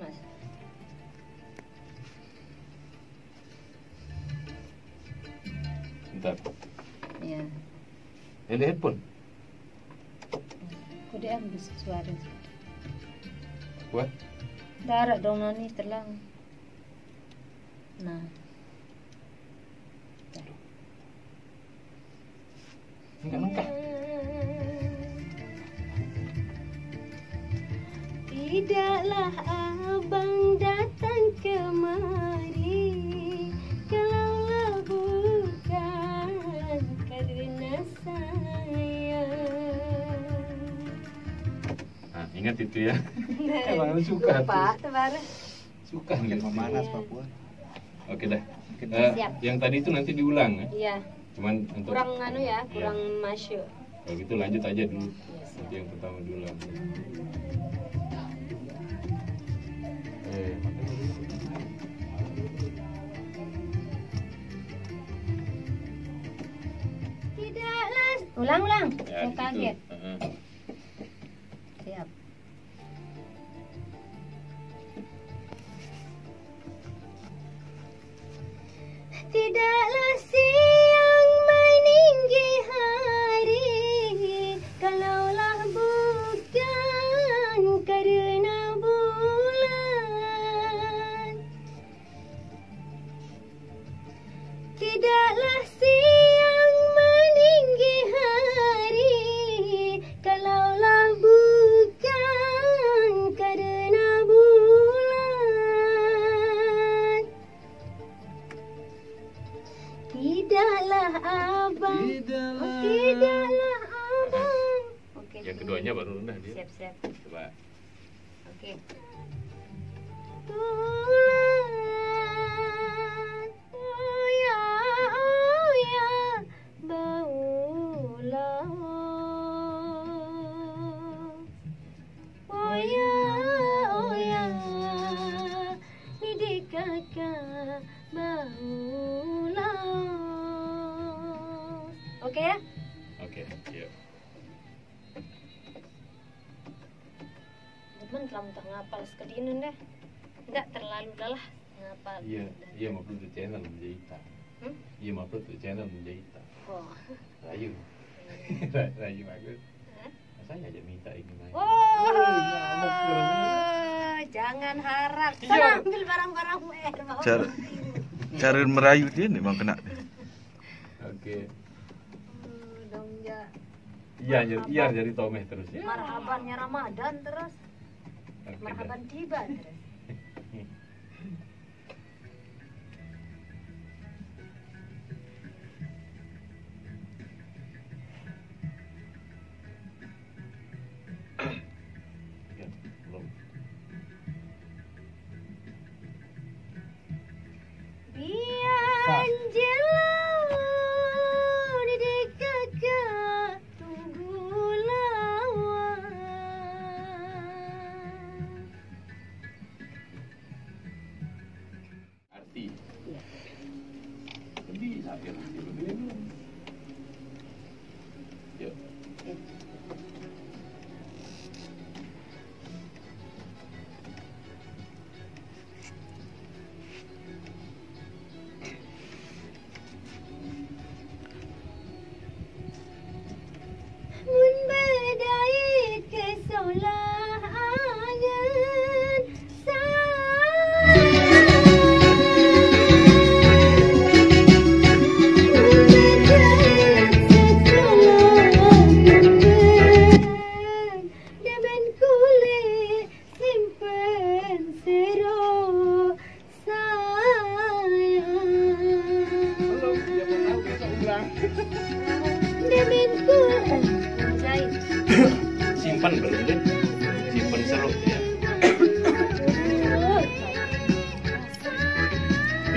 Mas. Bentar. Iya. Ini headphone. Kok dia ambil suara? Wah. Darah dong nani terlang. Nah. Enggak nengkah. Tidaklah abang datang kemari kalaulah bukan karena sayang. Nah, ingat itu ya. Emang lu suka Pak, tuh. tebar. Suka gitu. Memanas Papua. Oke dah. Siap. Yang tadi itu nanti diulang ya. Iya, Cuman untuk kurang anu ya, kurang masuk. kalau gitu lanjut aja dulu. Nanti yang pertama diulang. Tidaklah. Ulang. Ya, Saya kaget. Heeh. Siap. Tidaklah siang meninggi hari kalaulah bukan karena bulan. Tidaklah siang meninggi hari kalaulah bukan karena bulan. Tidaklah abang. Tidaklah abang. Oke. Yang keduanya baru rendah dia. Siap. Coba. Oke. Oh ya, baulah. Oh ya, midik kakak baulah. Oke ya? Oke, iya. Cuman kamu tak ngapal sekedinan deh. Enggak terlalu dah lah ngapal. Iya mau upload di channel menjahita. Iya mau upload di channel menjahita. Oh. Rayu. Rayu bagus. Masanya aja minta ini main. Jangan harap. Iya. Sana ambil barang-barang bawa. Cara merayu dia nih bang kena. Oke. Dong ya. Iya jadi tomeh terus ya. Marhabannya Ramadan terus. Oke, Marhaban tiba terus. Ya, belum. Biar jauh di dekat tunggu lawan. Arti. Bisa ya nanti begini. Yuk. Mun berdait kesolahan Demen kulit simpen sero Belum, siapa tahu besok ulang. Demen kulit jahit. Simpan belum deh. Simpan serut ya.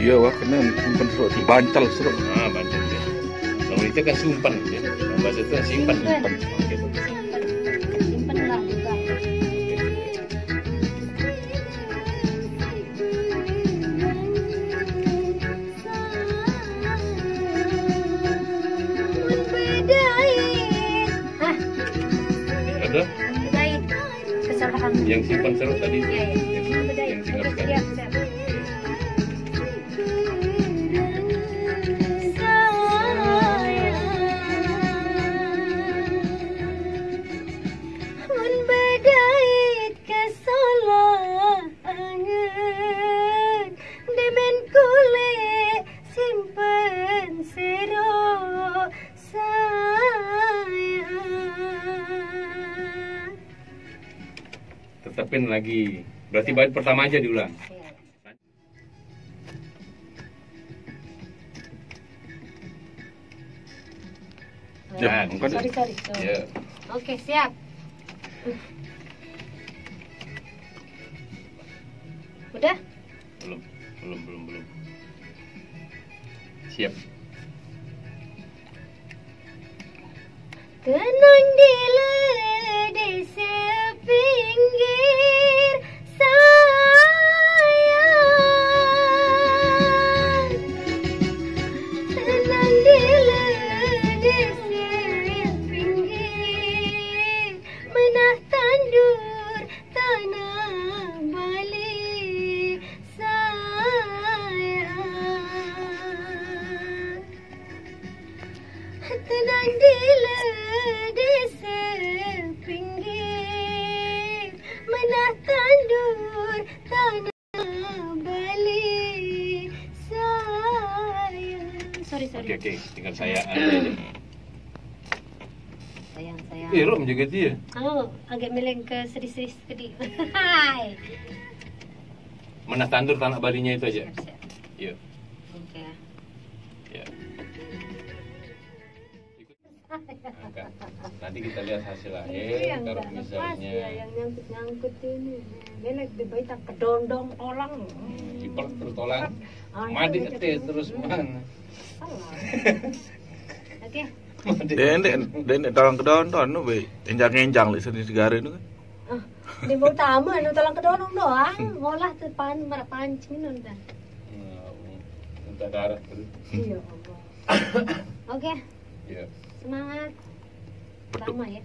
Iya wah kena simpen serut dibantal serut. Ah, banyak ya. Kalau itu kan simpan ya. Kalau bahasa itu kan simpan. Simpan. Oke. Simpenlah juga. Ada Bedait kesalahan. yang simpan serut tadi. Iya. Yang Bedait. Siap, siap. Tetepin lagi. Berarti bait pertama aja diulang. Ya, bukan. Sorry. Ya. Oke, siap. Udah? Belum. Siap. Tenang di ledeng sepinggir sayang, tenang di ledeng sepinggir, menah tandur tanah balik sayang, tenang di sepinggir, menah tandur tanah balik sayang. Sorry. Oke. Tinggal saya aja. Sayang. Rom juga dia. Agak meleng ke sedih. Hai. Menah tandur tanah balinya itu aja. Siap. Iya. Oke. Ya. Angkat. Nanti kita lihat hasil akhir. Kalau misalnya yang nyangkut ini. Dia lebih baik tak kedondong tolang. dipel terus tolak. Mandi terus mana? Salah. Oke. Den tolong kedonton nu be. Enjang-enjang li sedih segare nu kan. Di mau tamu anu tolang kedondong doang. Ngolah teu pancing nun tah. Minta darah terus. Iya Allah. Oke. Iya. Semangat. Pertama ya.